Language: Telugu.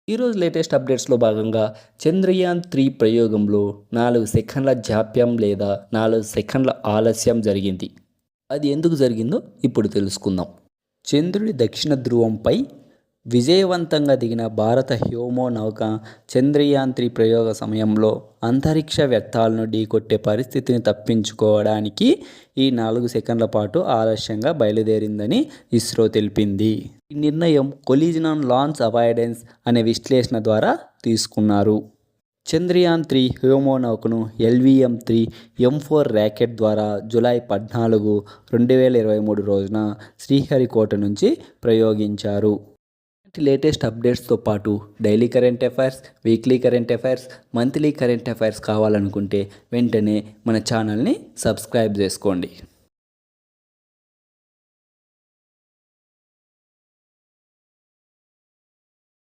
ఈరోజు లేటెస్ట్ అప్డేట్స్లో భాగంగా చంద్రయాన్-3 ప్రయోగంలో 4 సెకన్ల జాప్యం లేదా 4 సెకన్ల ఆలస్యం జరిగింది. అది ఎందుకు జరిగిందో ఇప్పుడు తెలుసుకుందాం. చంద్రుడి దక్షిణ ధ్రువంపై విజయవంతంగా దిగిన భారత హ్యోమో నౌక చంద్రయాన్-3 ప్రయోగ సమయంలో అంతరిక్ష వ్యర్థాలను ఢీకొట్టే పరిస్థితిని తప్పించుకోవడానికి ఈ 4 సెకన్ల పాటు ఆలస్యంగా బయలుదేరిందని ఇస్రో తెలిపింది. ఈ నిర్ణయం కొలిజన్ ఆన్ లాంచ్ అవాయిడెన్స్ అనే విశ్లేషణ ద్వారా తీసుకున్నారు. చంద్రయాన్-3 హ్యోమో నౌకను LVM-3 M4 రాకెట్ ద్వారా జూలై 14, 2023 రోజున శ్రీహరికోట నుంచి ప్రయోగించారు. లేటెస్ట్ అప్డేట్స్తో పాటు daily current affairs, weekly current affairs, monthly current affairs కావాలనుకుంటే వెంటనే మన ఛానల్ని సబ్స్క్రైబ్ చేసుకోండి.